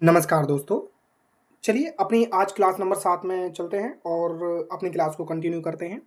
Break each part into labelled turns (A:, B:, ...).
A: नमस्कार दोस्तों। चलिए अपनी आज क्लास नंबर 7 में चलते हैं और अपनी क्लास को कंटिन्यू करते हैं।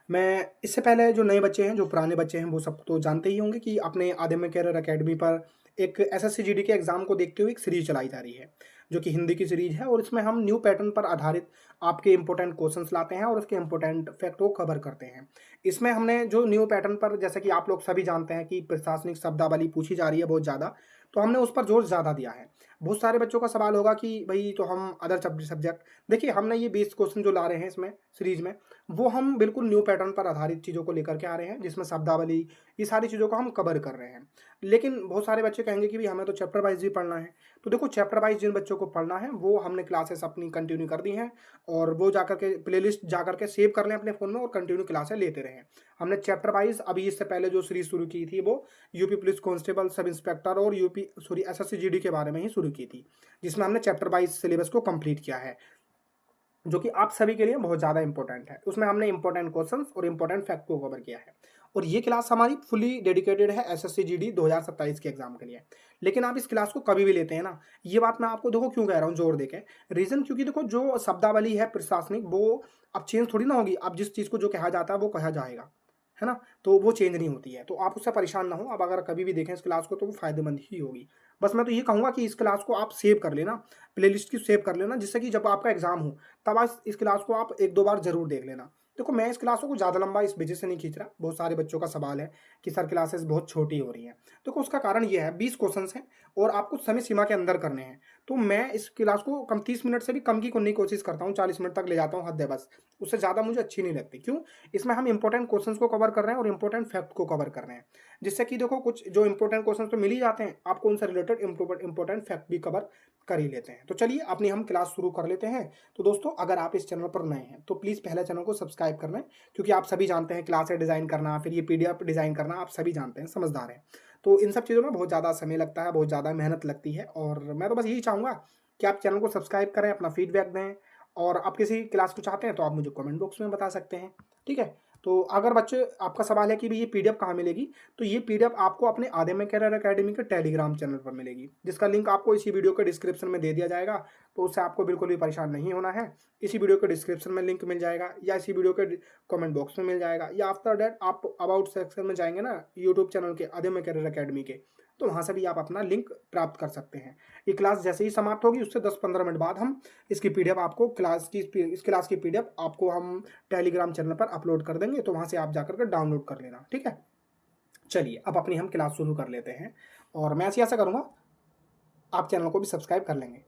A: मैं इससे पहले जो नए बच्चे हैं, जो पुराने बच्चे हैं, वो सब तो जानते ही होंगे कि अपने आदिम कैरियर अकेडमी पर एक एसएससी जीडी के एग्ज़ाम को देखते हुए एक सीरीज़ चलाई जा रही है, जो कि हिंदी की सीरीज़ है और इसमें हम न्यू पैटर्न पर आधारित आपके इम्पोर्टेंट क्वेश्चंस लाते हैं और उसके इम्पोर्टेंट फैक्ट को कवर करते हैं। इसमें हमने जो न्यू पैटर्न पर, जैसे कि आप लोग सभी जानते हैं कि प्रशासनिक शब्दावली पूछी जा रही है बहुत ज़्यादा, तो हमने उस पर ज़ोर ज़्यादा दिया है। बहुत सारे बच्चों का सवाल होगा कि भई तो हम अदर सब्जेक्ट, देखिए हमने ये 20 क्वेश्चन जो ला रहे हैं इसमें सीरीज़ में, वो हम बिल्कुल न्यू पैटर्न पर आधारित चीज़ों को लेकर के आ रहे हैं, जिसमें शब्दावली, ये सारी चीज़ों को हम कवर कर रहे हैं। लेकिन बहुत सारे बच्चे कहेंगे कि भई हमें तो चैप्टर वाइज़ ही पढ़ना है। तो देखो चैप्टर वाइज़ जिन बच्चों को पढ़ना है, वो हमने क्लासेस अपनी कंटिन्यू कर दी हैं और वो जाकर के प्लेलिस्ट जाकर के सेव कर लें अपने फ़ोन में और कंटिन्यू क्लासें लेते रहें। हमने चैप्टर वाइज़ अभी इससे पहले जो सीरीज़ शुरू की थी, वो UP police constable, sub inspector और एसएससी जीडी के बारे में ही शुरू की थी, जिसमें हमने चैप्टर वाइज़ सिलेबस को कंप्लीट किया है, जो कि आप सभी के लिए बहुत ज़्यादा इंपॉर्टेंट है। उसमें हमने इंपॉर्टेंट क्वेश्चंस और इंपॉर्टेंट फैक्ट को कवर किया है और ये क्लास हमारी फुली डेडिकेटेड है एसएससी जीडी 2027 के एग्जाम के लिए। लेकिन आप इस क्लास को कभी भी लेते हैं ना, ये बात मैं आपको देखो क्यों कह रहा हूँ जोर देके, रीज़न क्योंकि देखो जो शब्दावली है प्रशासनिक, वो अब चेंज थोड़ी ना होगी। अब जिस चीज़ को जो कहा जाता है वो कहा जाएगा, है ना? तो वो चेंज नहीं होती है, तो आप उससे परेशान ना हो। अब अगर कभी भी देखें इस क्लास को तो वो फ़ायदेमंद ही होगी। बस मैं तो ये कहूँगा कि इस क्लास को आप सेव कर लेना, प्लेलिस्ट की सेव कर लेना, जिससे कि जब आपका एग्ज़ाम हो तब आज इस क्लास को आप 1-2 बार ज़रूर देख लेना। देखो मैं इस क्लासों को ज़्यादा लंबा इस वजह से नहीं खींच रहा, बहुत सारे बच्चों का सवाल है कि सर क्लासेस बहुत छोटी हो रही हैं। देखो उसका कारण ये है, 20 क्वेश्चन्स हैं और आपको समय सीमा के अंदर करने हैं। तो मैं इस क्लास को कम 30 मिनट से भी कम की करने की कोशिश करता हूँ, 40 मिनट तक ले जाता हूँ, हद है बस। उससे ज़्यादा मुझे अच्छी नहीं लगती। क्यों? इसमें हम इंपॉर्टेंट क्वेश्चंस को कवर कर रहे हैं और इंपॉर्टेंट फैक्ट को कवर कर रहे हैं। जिससे कि देखो कुछ जो इंपॉर्टेंट क्वेश्चंस तो मिल ही जाते हैं, आपको उनसे रिलेटेड इंपॉर्टेंट फैक्ट भी कवर कर ही लेते हैं। तो चलिए अपनी हम क्लास शुरू कर लेते हैं। तो दोस्तों अगर आप इस चैनल पर नए हैं तो प्लीज़ पहले चैनल को सब्सक्राइब कर लें, क्योंकि आप सभी जानते हैं क्लासें डिज़ाइन करना, फिर ये पीडीएफ डिज़ाइन करना, आप सभी जानते हैं, समझदार हैं। तो इन सब चीज़ों में बहुत ज़्यादा समय लगता है, बहुत ज़्यादा मेहनत लगती है और मैं तो बस यही चाहूँगा कि आप चैनल को सब्सक्राइब करें, अपना फीडबैक दें और आप किसी क्लास को चाहते हैं तो आप मुझे कमेंट बॉक्स में बता सकते हैं, ठीक है? तो अगर बच्चे आपका सवाल है कि भई ये पीडीएफ कहाँ मिलेगी? तो ये पीडीएफ आपको अपने आदिम कैरियर अकेडमी के टेलीग्राम चैनल पर मिलेगी, जिसका लिंक आपको इसी वीडियो के डिस्क्रिप्शन में दे दिया जाएगा। तो उससे आपको बिल्कुल भी परेशान नहीं होना है। इसी वीडियो के डिस्क्रिप्शन में लिंक मिल जाएगा या इसी वीडियो के कमेंट बॉक्स में मिल जाएगा, या आफ्टर दैट आप अबाउट सेक्शन में जाएँगे ना यूट्यूब चैनल के आदिम कैरियर अकेडमी के, तो वहाँ से भी आप अपना लिंक प्राप्त कर सकते हैं। ये क्लास जैसे ही समाप्त होगी उससे 10-15 मिनट बाद हम इसकी पीडीएफ आपको इस क्लास की पीडीएफ आपको हम टेलीग्राम चैनल पर अपलोड कर देंगे, तो वहाँ से आप जाकर के डाउनलोड कर लेना, ठीक है? चलिए अब अपनी हम क्लास शुरू कर लेते हैं और मैं ऐसी आशा करूँगा आप चैनल को भी सब्सक्राइब कर लेंगे।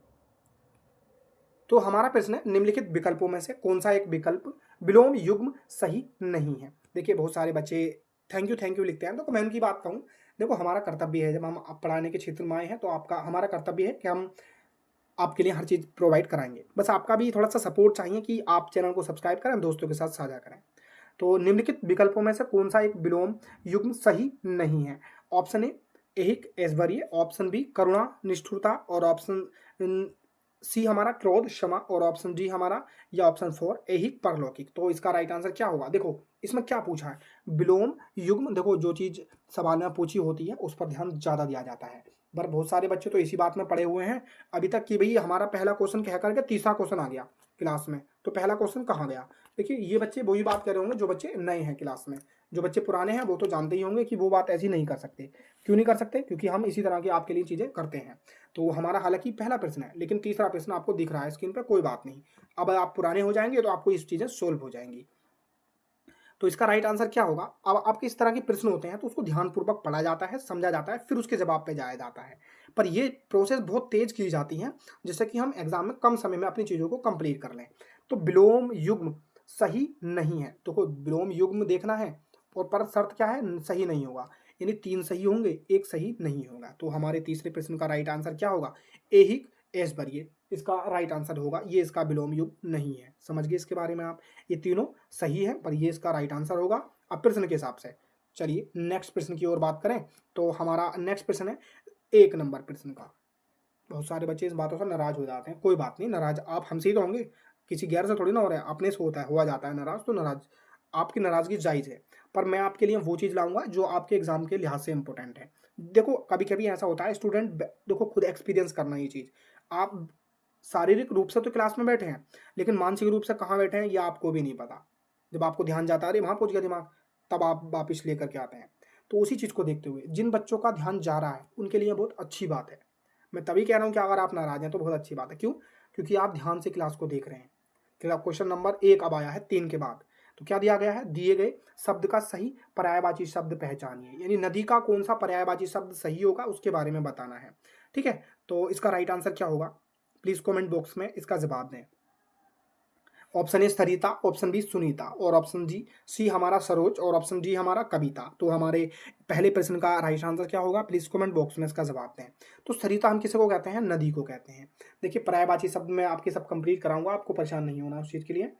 A: तो हमारा प्रश्न है, निम्नलिखित विकल्पों में से कौन सा एक विकल्प विलोम युग्म सही नहीं है? देखिए बहुत सारे बच्चे थैंक यू लिखते हैं, तो मैं उनकी बात कहूँ, देखो हमारा कर्तव्य है, जब हम पढ़ाने के क्षेत्र में आए हैं तो आपका हमारा कर्तव्य है कि हम आपके लिए हर चीज़ प्रोवाइड कराएँगे। बस आपका भी थोड़ा-सा सपोर्ट चाहिए कि आप चैनल को सब्सक्राइब करें, दोस्तों के साथ साझा करें। तो निम्नलिखित विकल्पों में से कौन-सा एक विलोम युग्म सही नहीं है? ऑप्शन ए ऐहिक ऐश्वर्य, ऑप्शन बी करुणा निष्ठुरता और ऑप्शन सी हमारा क्रोध क्षमा और ऑप्शन डी हमारा या ऑप्शन 4 ऐहिक परलौकिक। तो इसका राइट आंसर क्या होगा? देखो इसमें क्या पूछा है? विलोम युग्म, देखो जो चीज़ सवाल में पूछी होती है उस पर ध्यान ज़्यादा दिया जाता है। पर बहुत सारे बच्चे तो इसी बात में पड़े हुए हैं अभी तक कि भई हमारा पहला क्वेश्चन कह कर के तीसरा क्वेश्चन आ गया क्लास में, तो पहला क्वेश्चन कहाँ गया? देखिए ये बच्चे वही बात कर रहे होंगे जो बच्चे नए हैं क्लास में। जो बच्चे पुराने हैं वो तो जानते ही होंगे कि वो बात ऐसी नहीं कर सकते। क्यों नहीं कर सकते? क्योंकि हम इसी तरह की आपके लिए चीज़ें करते हैं। तो हमारा हालाँकि पहला प्रश्न है, लेकिन तीसरा प्रश्न आपको दिख रहा है स्क्रीन पे, कोई बात नहीं। अब आप पुराने हो जाएँगे तो आपको ये चीज़ें सोल्व हो जाएँगी। तो इसका राइट आंसर क्या होगा? अब आपके इस तरह के प्रश्न होते हैं तो उसको ध्यानपूर्वक पढ़ा जाता है, समझा जाता है, फिर उसके जवाब पे जाया जाता है। पर ये प्रोसेस बहुत तेज़ की जाती है, जिससे कि हम एग्ज़ाम में कम समय में अपनी चीज़ों को कंप्लीट कर लें। तो विलोम युग्म सही नहीं है। देखो विलोम युग्म देखना है और पर शर्त क्या है? सही नहीं होगा। यानी 3 सही होंगे, 1 सही नहीं होगा। तो हमारे तीसरे प्रश्न का राइट आंसर क्या होगा? ऐहिक ऐश्वर्य इसका राइट आंसर होगा। ये इसका विलोम युग्म नहीं है। समझ गए इसके बारे में आप? ये तीनों सही है पर ये इसका राइट आंसर होगा अब प्रश्न के हिसाब से। चलिए नेक्स्ट प्रश्न की ओर बात करें तो हमारा नेक्स्ट प्रश्न है 1 नंबर प्रश्न का। बहुत सारे बच्चे इस बातों से नाराज़ हो जाते हैं, कोई बात नहीं, नाराज़ आप हमसे ही तो होंगे, किसी गैर से थोड़ी ना हो रहे हैं, अपने से होता है, हुआ जाता है नाराज़, तो नाराज़ आपकी नाराज़गी जायज़ है। पर मैं आपके लिए वो चीज़ लाऊँगा जो आपके एग्ज़ाम के लिहाज़ से इम्पोर्टेंट है। देखो कभी-कभी ऐसा होता है स्टूडेंट देखो खुद एक्सपीरियंस करना ये चीज़। आप शारीरिक रूप से तो क्लास में बैठे हैं, लेकिन मानसिक रूप से कहाँ बैठे हैं ये आपको भी नहीं पता। जब आपको ध्यान जाता है, अरे वहाँ पहुँच गया दिमाग, तब आप वापस लेकर के आते हैं। तो उसी चीज़ को देखते हुए जिन बच्चों का ध्यान जा रहा है, उनके लिए बहुत अच्छी बात है। मैं तभी कह रहा हूँ कि अगर आप नाराज़ हैं तो बहुत अच्छी बात है। क्यों? क्योंकि आप ध्यान से क्लास को देख रहे हैं। फिर अब क्वेश्चन नंबर 1 अब आया है 3 के बाद। तो क्या दिया गया है? दिए गए शब्द का सही पर्यायवाची शब्द पहचानिए। यानी नदी का कौन-सा पर्यायवाची शब्द सही होगा उसके बारे में बताना है। ठीक है? तो इसका राइट आंसर क्या होगा? प्लीज़ कमेंट बॉक्स में इसका जवाब दें। Option A Sarita, option B Sunita और ऑप्शन जी सी हमारा सरोज और ऑप्शन डी हमारा कविता। तो हमारे पहले प्रश्न का राइट आंसर क्या होगा? प्लीज़ कमेंट बॉक्स में इसका जवाब दें। तो सरिता हम किसी को कहते हैं? नदी को कहते हैं। देखिए पर्यायवाची शब्द मैं आपके सब कंप्लीट कराऊंगा, आपको परेशान नहीं होना उस चीज़ के लिए।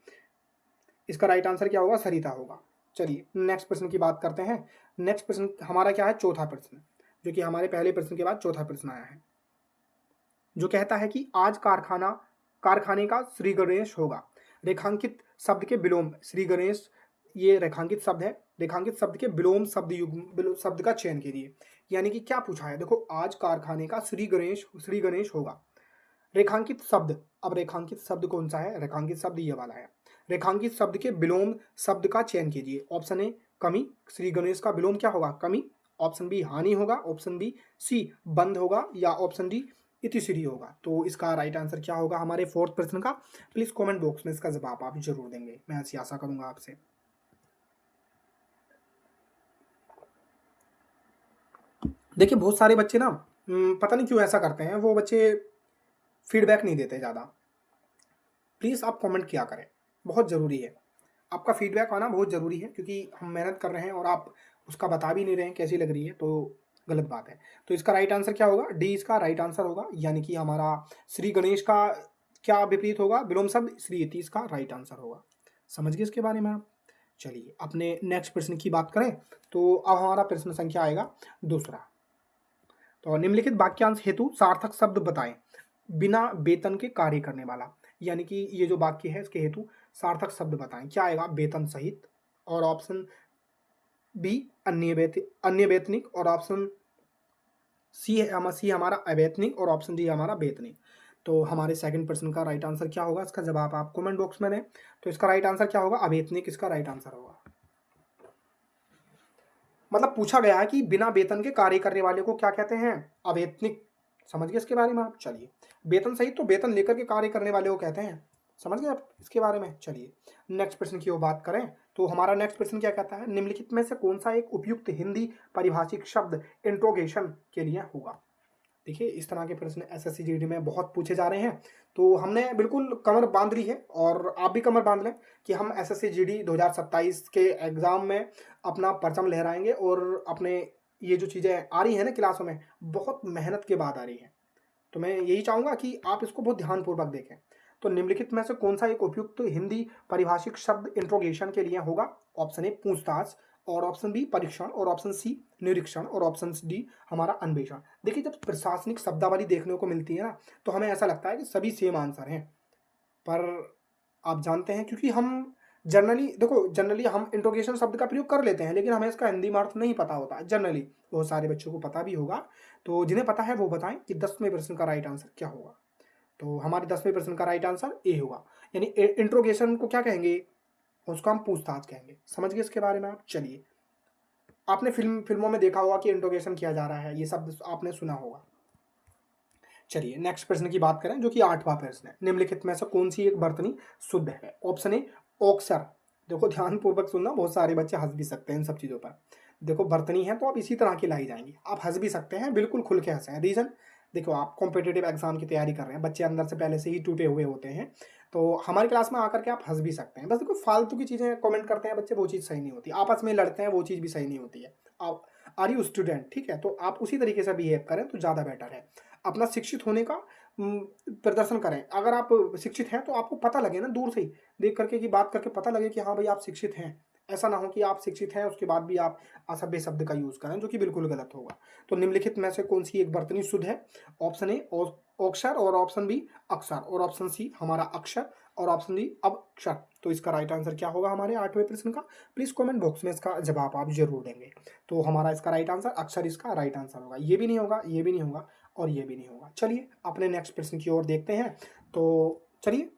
A: इसका राइट आंसर क्या होगा? सरिता होगा। चलिए नेक्स्ट प्रश्न की बात करते हैं। नेक्स्ट प्रश्न हमारा क्या है? चौथा प्रश्न, जो कि हमारे पहले प्रश्न के बाद चौथा प्रश्न आया है, जो कहता है कि आज कारखाने का श्री गणेश होगा। रेखांकित शब्द के विलोम श्री गणेश, ये रेखांकित शब्द है। रेखांकित शब्द के विलोम शब्द का चयन कीजिए। यानी कि क्या पूछा है? देखो, आज कारखाने का श्री गणेश होगा। रेखांकित शब्द, अब रेखांकित शब्द कौन सा है? रेखांकित शब्द ये वाला है। रेखांकित शब्द के विलोम शब्द का चयन कीजिए। ऑप्शन ए कमी, श्री गणेश का विलोम क्या होगा? कमी। ऑप्शन बी हानि होगा, ऑप्शन बी सी बंद होगा, या ऑप्शन डी इतिश्री होगा। तो इसका राइट आंसर क्या होगा हमारे फोर्थ प्रश्न का? प्लीज कमेंट बॉक्स में इसका जवाब आप जरूर देंगे, मैं ऐसी आशा करूंगा आपसे। देखिए बहुत सारे बच्चे ना पता नहीं क्यों ऐसा करते हैं, वो बच्चे फीडबैक नहीं देते ज़्यादा। प्लीज़ आप कमेंट किया करें, बहुत ज़रूरी है। आपका फीडबैक आना बहुत ज़रूरी है, क्योंकि हम मेहनत कर रहे हैं और आप उसका बता भी नहीं रहे हैं कैसी लग रही है, तो गलत बात है। तो इसका राइट आंसर क्या होगा? डी इसका राइट आंसर होगा। यानी कि हमारा श्री गणेश का क्या विपरीत होगा? विलोम शब्द श्री इति, इसका राइट आंसर होगा। समझ गए इसके बारे में आप? चलिए अपने नेक्स्ट प्रश्न की बात करें, तो अब हमारा प्रश्न संख्या आएगा दूसरा। तो निम्नलिखित वाक्यांश हेतु सार्थक शब्द बताएं। बिना वेतन के कार्य करने वाला, यानी कि ये जो वाक्य है इसके हेतु सार्थक शब्द बताएं। क्या आएगा? वेतन सहित, और ऑप्शन बी अन्य वेतनिक, और ऑप्शन सी हमारा अवैतनिक, और ऑप्शन डी हमारा वेतनिक। तो हमारे सेकंड प्रश्न का राइट आंसर क्या होगा? इसका जवाब आप कमेंट बॉक्स में दें। तो इसका राइट आंसर क्या होगा? अवैतनिक इसका राइट आंसर होगा। मतलब पूछा गया है कि बिना वेतन के कार्य करने वाले को क्या कहते हैं? अवेतनिक। समझ गए इसके बारे में आप? चलिए वेतन सही तो वेतन लेकर के कार्य करने वाले को कहते हैं। समझ गए आप इसके बारे में? चलिए नेक्स्ट प्रश्न की ओर बात करें, तो हमारा नेक्स्ट प्रश्न क्या कहता है? निम्नलिखित में से कौन सा एक उपयुक्त हिंदी परिभाषिक शब्द इंट्रोगेशन के लिए होगा? देखिए इस तरह के प्रश्न एसएससी जीडी में बहुत पूछे जा रहे हैं, तो हमने बिल्कुल कमर बांध ली है, और आप भी कमर बांध लें कि हम एसएससी जीडी 2027 के एग्ज़ाम में अपना परचम लहराएंगे। और अपने ये जो चीज़ें आ रही हैं ना क्लासों में, बहुत मेहनत के बाद आ रही हैं, तो मैं यही चाहूँगा कि आप इसको बहुत ध्यानपूर्वक देखें। तो निम्नलिखित में से कौन सा एक उपयुक्त हिंदी परिभाषिक शब्द इंट्रोगेशन के लिए होगा? ऑप्शन ए पूछताछ, और ऑप्शन बी परीक्षण, और ऑप्शन सी निरीक्षण, और ऑप्शन डी हमारा अन्वेषण। देखिए जब प्रशासनिक शब्दावली देखने को मिलती है ना, तो हमें ऐसा लगता है कि सभी सेम आंसर हैं, पर आप जानते हैं क्योंकि हम जनरली हम इंट्रोगेशन शब्द का प्रयोग कर लेते हैं, लेकिन हमें इसका हिंदी में अर्थ नहीं पता होता जनरली। बहुत सारे बच्चों को पता भी होगा, तो जिन्हें पता है वो बताएं कि 10वें प्रश्न का राइट आंसर क्या होगा। तो हमारे 10वें प्रश्न का राइट आंसर ए होगा। यानी इंट्रोगेशन को क्या कहेंगे? उसको हम पूछताछ कहेंगे। समझ गए इसके बारे में आप? चलिए आपने फिल्मों में देखा होगा कि इंट्रोगेशन किया जा रहा है, ये शब्द आपने सुना होगा। चलिए नेक्स्ट प्रश्न की बात करें, जो कि 8वां प्रश्न है। निम्नलिखित में से कौन सी एक बर्तनी शुद्ध है? ऑप्शन ए ऑक्सर। देखो ध्यानपूर्वक सुनना, बहुत सारे बच्चे हंस भी सकते हैं इन सब चीज़ों पर। देखो बर्तनी है तो आप इसी तरह की लाई जाएंगी, आप हंस भी सकते हैं, बिल्कुल खुल के हंसें। रीज़न देखो, आप कॉम्पिटेटिव एग्जाम की तैयारी कर रहे हैं, बच्चे अंदर से पहले से ही टूटे हुए होते हैं, तो हमारी क्लास में आकर के आप हंस भी सकते हैं। बस देखो फालतू की चीज़ें कमेंट करते हैं बच्चे, वो चीज़ सही नहीं होती। आपस में लड़ते हैं, वो चीज़ भी सही नहीं होती है। आप आर यू स्टूडेंट, ठीक है, तो आप उसी तरीके से बिहेव करें तो ज़्यादा बेटर है। अपना शिक्षित होने का प्रदर्शन करें। अगर आप शिक्षित हैं तो आपको पता लगे ना, दूर से ही देख करके कि बात करके पता लगे कि हाँ भाई आप शिक्षित हैं। ऐसा ना हो कि आप शिक्षित हैं उसके बाद भी आप असभ्य शब्द का यूज़ करें, जो कि बिल्कुल गलत होगा। तो निम्नलिखित में से कौन सी एक बर्तनी शुद्ध है? ऑप्शन ए अक्षर, और ऑप्शन बी अक्षर, और ऑप्शन सी हमारा अक्षर, और ऑप्शन डी अक्षर। तो इसका राइट आंसर क्या होगा हमारे 8वें प्रश्न का? प्लीज़ कमेंट बॉक्स में इसका जवाब आप जरूर देंगे। तो हमारा इसका राइट आंसर अक्षर इसका राइट आंसर होगा। ये भी नहीं होगा, ये भी नहीं होगा, और ये भी नहीं होगा। चलिए अपने नेक्स्ट प्रश्न की ओर देखते हैं। तो चलिए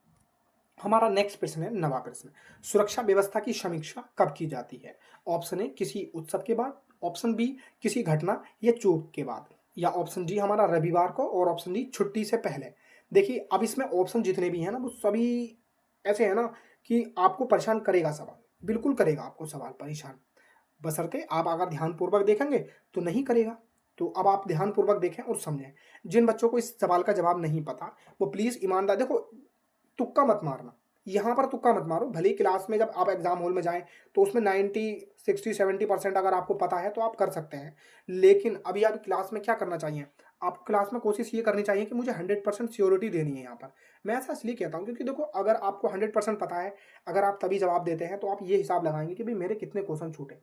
A: हमारा नेक्स्ट प्रश्न है 9वां प्रश्न। सुरक्षा व्यवस्था की समीक्षा कब की जाती है? ऑप्शन ए किसी उत्सव के बाद, ऑप्शन बी किसी घटना या चूक के बाद, या ऑप्शन डी हमारा रविवार को, और ऑप्शन डी छुट्टी से पहले। देखिए अब इसमें ऑप्शन जितने भी हैं ना वो सभी ऐसे हैं ना कि आपको परेशान करेगा सवाल, बिल्कुल करेगा आपको सवाल परेशान, बशर्ते आप अगर ध्यानपूर्वक देखेंगे तो नहीं करेगा। तो अब आप ध्यानपूर्वक देखें और समझें। जिन बच्चों को इस सवाल का जवाब नहीं पता वो प्लीज़ ईमानदार देखो, तुक्का मत मारना, यहाँ पर तुक्का मत मारो। भले ही क्लास में जब आप एग्जाम हॉल में जाएं तो उसमें 90 60 70% अगर आपको पता है तो आप कर सकते हैं, लेकिन अभी आप क्लास में क्या करना चाहिए, आपको क्लास में कोशिश ये करनी चाहिए कि मुझे 100% श्योरिटी देनी है यहाँ पर। मैं ऐसा इसलिए कहता हूँ क्योंकि देखो अगर आपको 100% पता है, अगर आप तभी जवाब देते हैं तो आप ये हिसाब लगाएंगे कि भाई मेरे कितने क्वेश्चन छूटे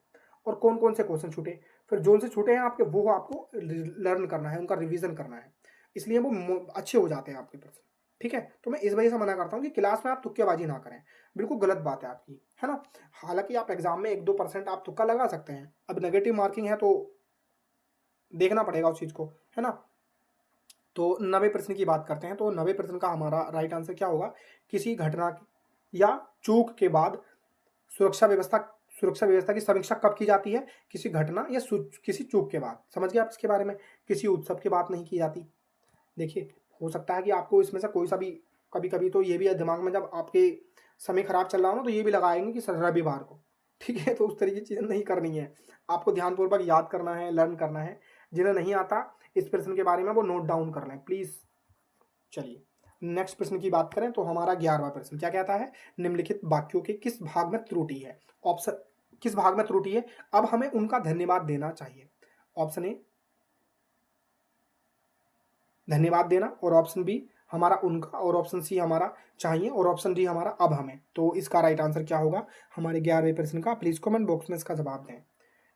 A: और कौन कौन से क्वेश्चन छूटे, फिर जो से छूटे हैं आपके वो आपको लर्न करना है, उनका रिविजन करना है, इसलिए वो अच्छे हो जाते हैं आपके प्रश्न। ठीक है, तो मैं इस वजह से मना करता हूँ कि क्लास में आप तुक्केबाजी ना करें, बिल्कुल गलत बात है आपकी, है ना। हालांकि आप एग्जाम में 1-2% आप तुक्का लगा सकते हैं, अब नेगेटिव मार्किंग है तो देखना पड़ेगा उस चीज़ को, है ना। तो 90 प्रश्न की बात करते हैं। तो 90 प्रश्न का हमारा राइट आंसर क्या होगा? किसी घटना या चूक के बाद सुरक्षा व्यवस्था सुरक्षा व्यवस्था की समीक्षा कब की जाती है? किसी घटना या किसी चूक के बाद। समझ गए आप इसके बारे में? किसी उत्सव की बात नहीं की जाती। देखिए हो सकता है कि आपको इसमें से कोई सा भी, कभी कभी तो ये भी है दिमाग में, जब आपके समय खराब चल रहा हो ना तो ये भी लगाएंगे कि रविवार को। ठीक है, तो उस तरीके की चीज़ें नहीं करनी है, आपको ध्यानपूर्वक याद करना है, लर्न करना है। जिन्हें नहीं आता इस प्रश्न के बारे में वो नोट डाउन कर लें प्लीज़। चलिए नेक्स्ट प्रश्न की बात करें तो हमारा 11वां प्रश्न क्या कहता है? निम्नलिखित वाक्यों के किस भाग में त्रुटि है? ऑप्शन, किस भाग में त्रुटि है? अब हमें उनका धन्यवाद देना चाहिए। ऑप्शन ए धन्यवाद देना, और ऑप्शन बी हमारा उनका, और ऑप्शन सी हमारा चाहिए, और ऑप्शन डी हमारा अब हमें। तो इसका राइट आंसर क्या होगा हमारे 11वें प्रश्न का? प्लीज कमेंट बॉक्स में इसका जवाब दें।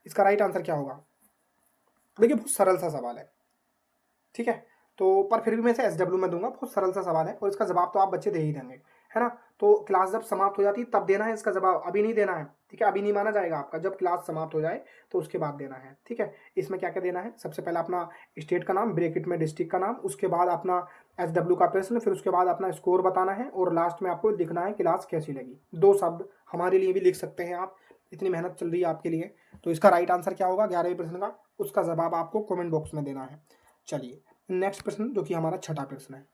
A: इसका राइट आंसर क्या होगा? देखिए बहुत सरल सा सवाल है, ठीक है, तो पर फिर भी मैं इसे SW में दूंगा। बहुत सरल सा सवाल है और इसका जवाब तो आप बच्चे दे ही देंगे, है ना। तो क्लास जब समाप्त हो जाती है तब देना है इसका जवाब, अभी नहीं देना है, ठीक है। अभी नहीं माना जाएगा आपका, जब क्लास समाप्त हो जाए तो उसके बाद देना है, ठीक है। इसमें क्या क्या देना है? सबसे पहले अपना स्टेट का नाम, ब्रैकेट में डिस्ट्रिक्ट का नाम, उसके बाद अपना SW का प्रश्न, फिर उसके बाद अपना स्कोर बताना है, और लास्ट में आपको लिखना है क्लास कैसी लगी। 2 शब्द हमारे लिए भी लिख सकते हैं आप, इतनी मेहनत चल रही है आपके लिए। तो इसका राइट आंसर क्या होगा 11वें प्रश्न का? उसका जवाब आपको कमेंट बॉक्स में देना है। चलिए नेक्स्ट प्रश्न जो कि हमारा छठा प्रश्न है।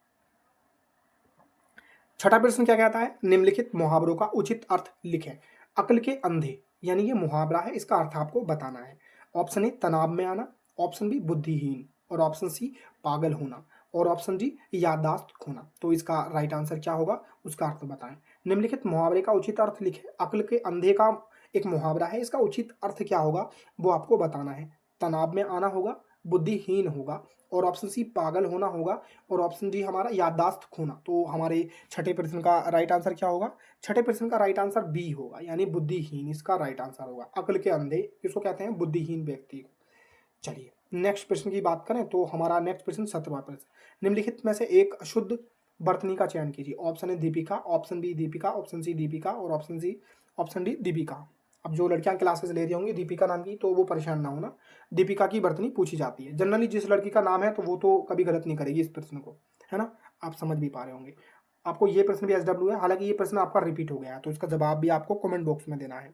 A: छठा प्रश्न क्या कहता है? निम्नलिखित मुहावरों का उचित अर्थ लिखें। अक्ल के अंधे, यानी ये मुहावरा है, इसका अर्थ आपको बताना है। ऑप्शन ए तनाव में आना, ऑप्शन बी बुद्धिहीन, और ऑप्शन सी पागल होना, और ऑप्शन डी याददाश्त खोना। तो इसका राइट आंसर क्या होगा उसका अर्थ बताएं। निम्नलिखित मुहावरे का उचित अर्थ लिखें। अक्ल के अंधे का एक मुहावरा है, इसका उचित अर्थ क्या होगा वो आपको बताना है। तनाव में आना होगा, बुद्धिहीन होगा, और ऑप्शन सी पागल होना होगा, और ऑप्शन डी हमारा याददाश्त खोना। तो हमारे छठे प्रश्न का राइट आंसर क्या होगा? छठे प्रश्न का राइट आंसर बी होगा, यानी बुद्धिहीन इसका राइट आंसर होगा। अक्ल के अंधे किसको कहते हैं? बुद्धिहीन व्यक्ति को। चलिए नेक्स्ट प्रश्न की बात करें तो हमारा नेक्स्ट प्रश्न 7वां प्रश्न। निम्नलिखित में से एक अशुद्ध वर्तनी का चयन कीजिए। Option A Deepika, option B Deepika, option C Deepika, और ऑप्शन डी दीपिका। अब जो लड़कियां क्लासेस ले रही होंगी दीपिका नाम की तो वो परेशान ना होना, दीपिका की वर्तनी पूछी जाती है। जनरली जिस लड़की का नाम है तो वो तो कभी गलत नहीं करेगी इस प्रश्न को, है ना। आप समझ भी पा रहे होंगे। आपको ये प्रश्न भी SW है, हालांकि ये प्रश्न आपका रिपीट हो गया है तो इसका जवाब भी आपको कमेंट बॉक्स में देना है।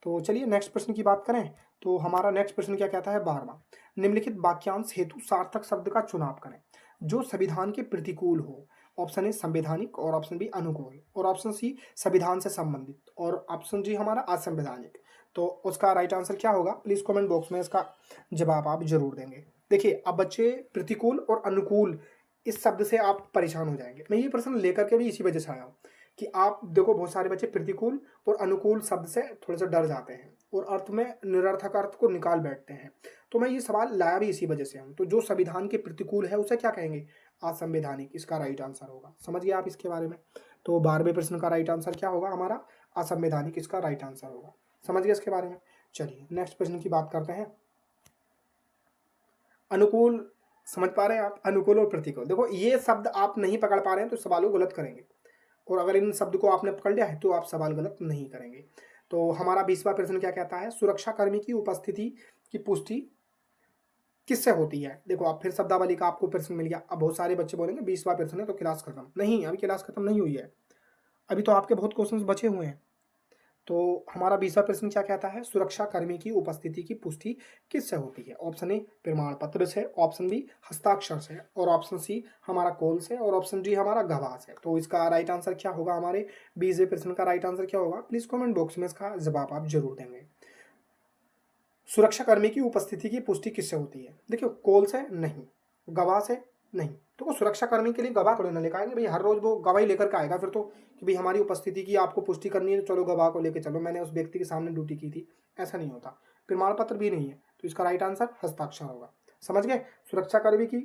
A: तो चलिए नेक्स्ट प्रश्न की बात करें तो हमारा नेक्स्ट प्रश्न क्या कहता है? 12वां। निम्नलिखित वाक्यांश हेतु सार्थक शब्द का चुनाव करें जो संविधान के प्रतिकूल हो। ऑप्शन ए संवैधानिक, और ऑप्शन बी अनुकूल, और ऑप्शन सी संविधान से संबंधित, और ऑप्शन जी हमारा असंवैधानिक। तो उसका राइट आंसर क्या होगा? प्लीज कमेंट बॉक्स में इसका जवाब आप जरूर देंगे। देखिए अब बच्चे प्रतिकूल और अनुकूल इस शब्द से आप परेशान हो जाएंगे। मैं ये प्रश्न लेकर के भी इसी वजह से आया हूँ कि आप देखो बहुत सारे बच्चे प्रतिकूल और अनुकूल शब्द से थोड़े से डर जाते हैं और अर्थ में निरर्थक अर्थ को निकाल बैठते हैं। तो मैं ये सवाल लाया भी इसी वजह से हूँ। तो जो संविधान के प्रतिकूल है उसे क्या कहेंगे? असंवैधानिक इसका राइट आंसर होगा। समझ गए आप इसके बारे में? तो 12वें प्रश्न का राइट आंसर क्या होगा हमारा? असंवैधानिक इसका राइट आंसर होगा। समझ गए इसके बारे में? चलिए नेक्स्ट प्रश्न की बात करते हैं। अनुकूल, समझ पा रहे हैं आप? अनुकूल और प्रतिकूल, देखो ये शब्द आप नहीं पकड़ पा रहे हैं तो सवाल को गलत करेंगे, और अगर इन शब्द को आपने पकड़ लिया है तो आप सवाल गलत नहीं करेंगे। तो हमारा 20वां प्रश्न क्या कहता है? सुरक्षा कर्मी की उपस्थिति की पुष्टि किससे होती है? देखो अब फिर शब्दावली का आपको प्रश्न मिल गया। अब बहुत सारे बच्चे बोलेंगे 20वां प्रश्न है तो क्लास खत्म। नहीं, अभी क्लास खत्म नहीं हुई है। अभी तो आपके बहुत क्वेश्चंस बचे हुए हैं। तो हमारा 20वां प्रश्न क्या कहता है? सुरक्षा कर्मी की उपस्थिति की पुष्टि किससे होती है? ऑप्शन ए प्रमाण पत्र से, ऑप्शन बी हस्ताक्षर से, और ऑप्शन सी हमारा कॉल से, और ऑप्शन डी हमारा गवाह से। तो इसका राइट आंसर क्या होगा? हमारे 20वें प्रश्न का राइट आंसर क्या होगा? प्लीज कमेंट बॉक्स में इसका जवाब आप जरूर देंगे। सुरक्षा कर्मी की उपस्थिति की पुष्टि किससे होती है? देखियो, कॉल से नहीं, गवाह से नहीं। तो सुरक्षा कर्मी के लिए गवाह थोड़ी ना लेकर आएंगे भाई, हर रोज वो गवाही लेकर के आएगा फिर तो, कि भाई हमारी उपस्थिति की आपको पुष्टि करनी है तो चलो गवाह को लेकर चलो, मैंने उस व्यक्ति के सामने ड्यूटी की थी। ऐसा नहीं होता। प्रमाण पत्र भी नहीं है, तो इसका राइट आंसर हस्ताक्षर होगा। समझ गए? सुरक्षा कर्मी की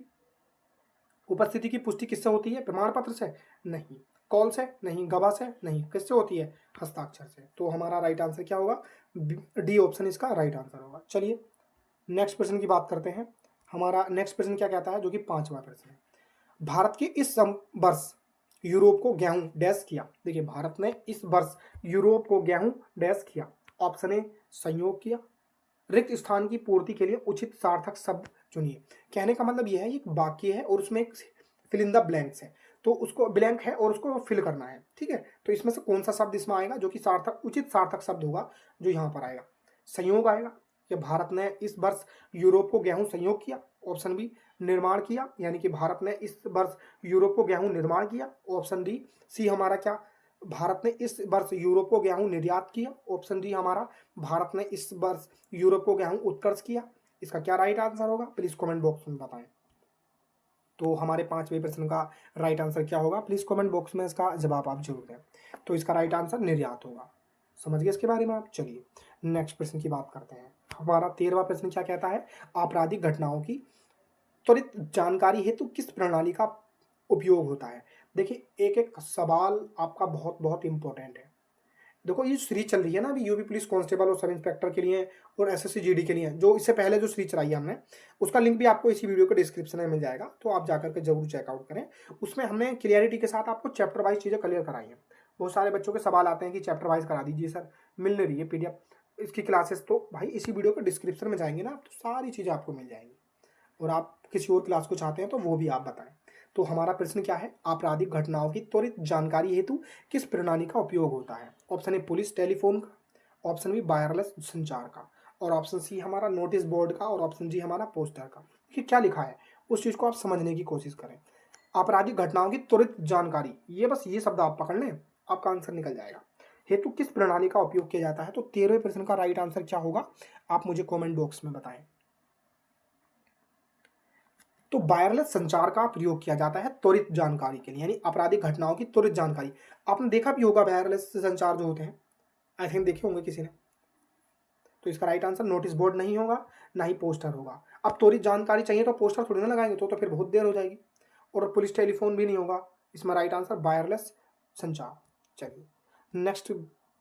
A: उपस्थिति की पुष्टि किससे होती है? प्रमाण पत्र से नहीं, कॉल से नहीं, गवाह से नहीं, किससे होती है? हस्ताक्षर से। तो हमारा राइट आंसर क्या होगा? डी ऑप्शन इसका राइट आंसर होगा। चलिए नेक्स्ट प्रश्न की बात करते हैं। हमारा नेक्स्ट प्रश्न क्या कहता है, जो कि 5वां प्रश्न है। भारत के इस वर्ष यूरोप को गेहूं डैश किया। देखिए, भारत ने इस वर्ष यूरोप को गेहूं डैश किया। ऑप्शन ए संयोग किया। रिक्त स्थान की पूर्ति के लिए उचित सार्थक शब्द चुनिए। कहने का मतलब यह है, एक वाक्य है और उसमें एक फिल इन द ब्लैंक्स है, तो उसको ब्लैंक है और उसको फिल करना है। ठीक है, तो इसमें से कौन सा शब्द इसमें आएगा जो कि सार्थक उचित सार्थक शब्द होगा जो यहाँ पर आएगा? संयोग आएगा, कि भारत ने इस वर्ष यूरोप को गेहूं संयोग किया। ऑप्शन बी निर्माण किया, यानी कि भारत ने इस वर्ष यूरोप को गेहूं निर्माण किया। ऑप्शन डी सी हमारा क्या? भारत ने इस वर्ष यूरोप को गेहूं निर्यात किया। ऑप्शन डी हमारा भारत ने इस वर्ष यूरोप को गेहूं उत्कर्ष किया। इसका क्या राइट आंसर होगा? प्लीज कमेंट बॉक्स में बताएं। तो हमारे 5वें प्रश्न का राइट आंसर क्या होगा? प्लीज कमेंट बॉक्स में इसका जवाब आप जरूर दें। तो इसका राइट आंसर निर्यात होगा। समझ गए इसके बारे में आप? चलिए नेक्स्ट प्रश्न की बात करते हैं। हमारा 13वां प्रश्न क्या कहता है? आपराधिक घटनाओं की त्वरित जानकारी हेतु किस प्रणाली का उपयोग होता है? देखिए, एक एक सवाल आपका बहुत बहुत इंपॉर्टेंट है। देखो, ये सीरीज चल रही है ना अभी, यूपी पुलिस कांस्टेबल और सब इंस्पेक्टर के लिए और एसएससी जीडी के लिए, जो इससे पहले जो सीरीज चलाई है हमने, उसका लिंक भी आपको इसी वीडियो के डिस्क्रिप्शन में मिल जाएगा, तो आप जाकर के जरूर चेकआउट करें। उसमें हमने क्लियरिटी के साथ आपको चैप्टर वाइज चीज़ें क्लियर कराई हैं। बहुत सारे बच्चों के सवाल आते हैं कि चैप्टर वाइज करा दीजिए सर, मिल नहीं रही है पीडीएफ इसकी क्लासेस। तो भाई इसी वीडियो के डिस्क्रिप्शन में जाएंगे ना तो सारी चीज़ें आपको मिल जाएंगी, और आप किसी और क्लास को चाहते हैं तो वो भी आप बताएं। तो हमारा प्रश्न क्या है? आपराधिक घटनाओं की त्वरित जानकारी हेतु किस प्रणाली का उपयोग होता है? ऑप्शन ए पुलिस टेलीफोन का, ऑप्शन बी वायरलेस संचार का, और ऑप्शन सी हमारा नोटिस बोर्ड का, और ऑप्शन जी हमारा पोस्टर का। कि क्या लिखा है उस चीज़ को आप समझने की कोशिश करें। आपराधिक घटनाओं की त्वरित जानकारी, ये बस ये शब्द आप पकड़ लें, आपका आंसर निकल जाएगा। हेतु किस प्रणाली का उपयोग किया जाता है? तो 13वें प्रश्न का राइट आंसर क्या होगा? आप मुझे कमेंट बॉक्स में बताएं। तो वायरलेस संचार का प्रयोग किया जाता है त्वरित जानकारी के लिए, यानी आपराधिक घटनाओं की त्वरित जानकारी। आपने देखा भी होगा वायरलेस संचार जो होते हैं, आई थिंक देखे होंगे किसी ने। तो इसका राइट आंसर नोटिस बोर्ड नहीं होगा, ना ही पोस्टर होगा। अब त्वरित जानकारी चाहिए तो पोस्टर थोड़ी ना लगाएंगे, तो फिर बहुत देर हो जाएगी। और पुलिस टेलीफोन भी नहीं होगा। इसमें राइट आंसर वायरलेस संचार। चलिए नेक्स्ट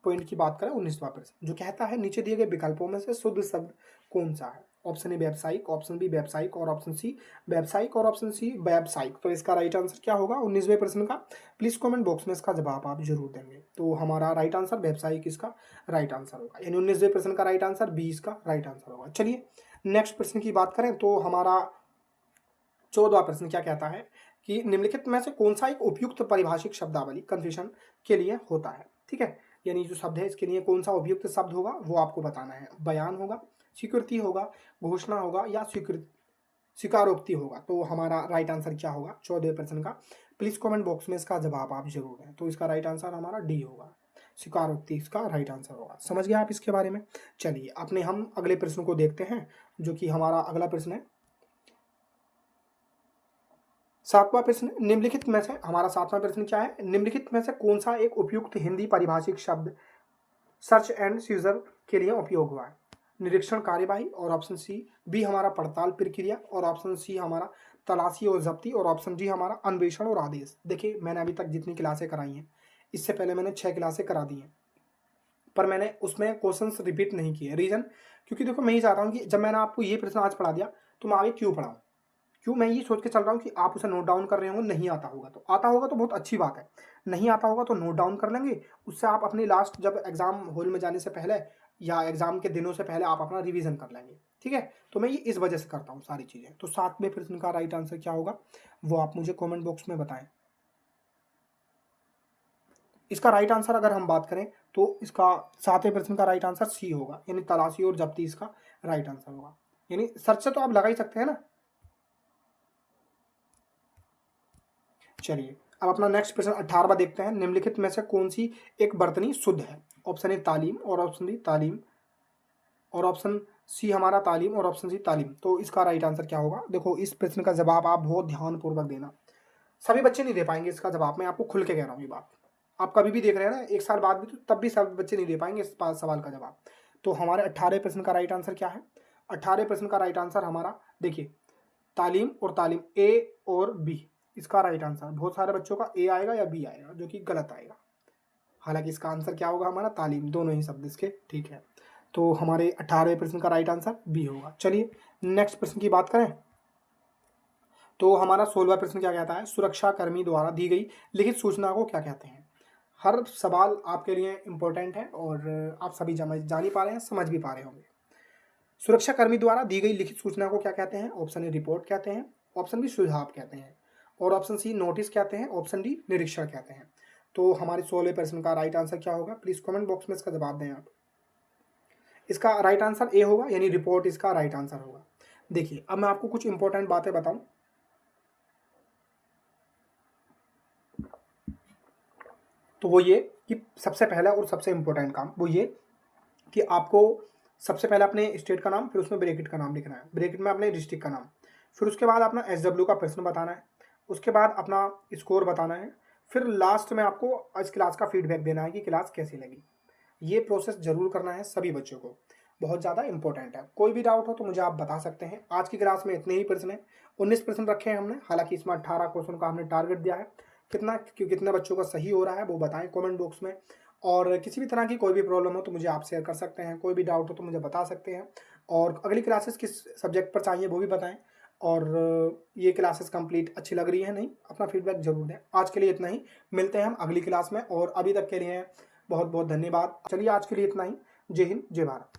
A: पॉइंट की बात करें, 19वां प्रश्न जो कहता है नीचे दिए गए विकल्पों में से शुद्ध शब्द कौन सा है? ऑप्शन ए व्यावसायिक, ऑप्शन बी व्यावसायिक, और ऑप्शन सी व्यावसायिक, और ऑप्शन सी व्यावसायिक। तो इसका राइट आंसर क्या होगा 19वें प्रश्न का? प्लीज कमेंट बॉक्स में इसका जवाब आप जरूर देंगे। तो हमारा राइट आंसर व्यावसायिक इसका राइट आंसर होगा, यानी 19वें प्रश्न का राइट आंसर बी इसका राइट आंसर होगा। चलिए नेक्स्ट प्रश्न की बात करें तो हमारा 14वां प्रश्न क्या कहता है कि निम्नलिखित में से कौन सा एक उपयुक्त पारिभाषिक शब्दावली कन्फ्यूजन के लिए होता है? ठीक है, यानी जो शब्द है इसके लिए कौन सा उपयुक्त शब्द होगा वो आपको बताना है। बयान होगा, स्वीकृति होगा, घोषणा होगा, या स्वीकारोक्ति होगा। तो हमारा राइट आंसर क्या होगा 14वें प्रश्न का? प्लीज कमेंट बॉक्स में इसका जवाब आप जरूर दें। तो इसका राइट आंसर हमारा डी होगा, स्वीकारोक्ति इसका राइट आंसर होगा। समझ गए आप इसके बारे में? चलिए अपने हम अगले प्रश्न को देखते हैं, जो कि हमारा अगला प्रश्न है 7वां प्रश्न। निम्नलिखित में से हमारा 7वां प्रश्न क्या है? निम्नलिखित में से कौन सा एक उपयुक्त हिंदी पारिभाषिक शब्द सर्च एंड सीजर के लिए उपयोग हुआ है? निरीक्षण कार्यवाही, और ऑप्शन सी बी हमारा पड़ताल प्रक्रिया, और ऑप्शन सी हमारा तलाशी और जब्ती, और ऑप्शन डी हमारा अन्वेषण और आदेश। देखिए मैंने अभी तक जितनी क्लासें कराई हैं, इससे पहले मैंने 6 क्लासें करा दी हैं, पर मैंने उसमें क्वेश्चंस रिपीट नहीं किए। रीजन, क्योंकि देखो मैं ये चाहता हूँ कि जब मैंने आपको ये प्रश्न आज पढ़ा दिया तो मैं आगे क्यों पढ़ाऊँ। क्यों? मैं ये सोच के चल रहा हूँ कि आप उसे नोट डाउन कर रहे होंगे। नहीं आता होगा तो बहुत अच्छी बात है, नहीं आता होगा तो नोट डाउन कर लेंगे। उससे आप अपनी लास्ट जब एग्जाम हॉल में जाने से पहले या एग्जाम के दिनों से पहले आप अपना रिवीजन कर लेंगे। ठीक है? तो मैं ये इस वजह से करता हूँ सारी चीज़ें। तो 7वें प्रश्न का राइट आंसर क्या होगा, वो आप मुझे कमेंट बॉक्स में बताएँ। इसका राइट आंसर अगर हम बात करें तो इसका 7वें प्रश्न का राइट आंसर सी होगा, यानी तलाशी और जब्ती इसका राइट आंसर होगा। यानी सर्च से तो आप लगा ही सकते हैं ना। चलिए, अब अपना नेक्स्ट प्रश्न 18वां देखते हैं। निम्नलिखित में से कौन सी एक वर्तनी शुद्ध है? ऑप्शन ए तालीम, और ऑप्शन बी तालीम, और ऑप्शन सी हमारा तालीम, और ऑप्शन सी तालीम। तो इसका राइट आंसर क्या होगा? देखो, इस प्रश्न का जवाब आप बहुत ध्यानपूर्वक देना। सभी बच्चे नहीं दे पाएंगे इसका जवाब, मैं आपको खुल के कह रहा हूँ ये बात। आप कभी भी देख रहे हैं ना, 1 साल बाद भी, तो तब भी सब बच्चे नहीं दे पाएंगे इस सवाल का जवाब। तो हमारे 18वें प्रश्न का राइट आंसर क्या है? 18वें प्रश्न का राइट आंसर हमारा, देखिए, तालीम और तालीम, ए और बी इसका राइट आंसर। बहुत सारे बच्चों का ए आएगा या बी आएगा, जो कि गलत आएगा। हालांकि इसका आंसर क्या होगा हमारा? तालीम, दोनों ही शब्द इसके ठीक है। तो हमारे 18वें प्रश्न का राइट आंसर बी होगा। चलिए नेक्स्ट प्रश्न की बात करें तो हमारा 16वां प्रश्न क्या कहता है? सुरक्षा कर्मी द्वारा दी गई लिखित सूचना को क्या कहते हैं? हर सवाल आपके लिए इंपॉर्टेंट है और आप सभी जान ही पा रहे हैं, समझ भी पा रहे होंगे। सुरक्षा कर्मी द्वारा दी गई लिखित सूचना को क्या कहते हैं? ऑप्शन ए रिपोर्ट कहते हैं, ऑप्शन बी सुझाव कहते हैं, और ऑप्शन सी नोटिस कहते हैं, ऑप्शन डी निरीक्षण कहते हैं। तो हमारे 16वें प्रश्न का राइट आंसर क्या होगा? प्लीज कमेंट बॉक्स में इसका जवाब दें आप। इसका राइट आंसर ए होगा, यानी रिपोर्ट इसका राइट आंसर होगा। देखिए, अब मैं आपको कुछ इंपॉर्टेंट बातें बताऊं। तो वो ये कि सबसे पहला और सबसे इम्पोर्टेंट काम वो ये कि आपको सबसे पहले अपने स्टेट का नाम, फिर उसमें ब्रैकेट का नाम लिखना है, ब्रैकेट में अपने डिस्ट्रिक्ट का नाम, फिर उसके बाद अपना SW का प्रश्न बताना है, उसके बाद अपना स्कोर बताना है, फिर लास्ट में आपको इस क्लास का फीडबैक देना है कि क्लास कैसी लगी। ये प्रोसेस जरूर करना है सभी बच्चों को, बहुत ज़्यादा इंपॉर्टेंट है। कोई भी डाउट हो तो मुझे आप बता सकते हैं। आज की क्लास में इतने ही प्रश्न हैं, 19 प्रश्न रखे हैं हमने, हालांकि इसमें 18 क्वेश्चन का हमने टारगेट दिया है। कितने बच्चों का सही हो रहा है वो बताएं कमेंट बॉक्स में। और किसी भी तरह की कोई भी प्रॉब्लम हो तो मुझे आप शेयर कर सकते हैं, कोई भी डाउट हो तो मुझे बता सकते हैं, और अगली क्लासेस किस सब्जेक्ट पर चाहिए वो भी बताएं। और ये क्लासेस कंप्लीट अच्छी लग रही है नहीं, अपना फीडबैक जरूर दें। आज के लिए इतना ही, मिलते हैं हम अगली क्लास में, और अभी तक के लिए बहुत बहुत धन्यवाद। चलिए आज के लिए इतना ही। जय हिंद, जय भारत।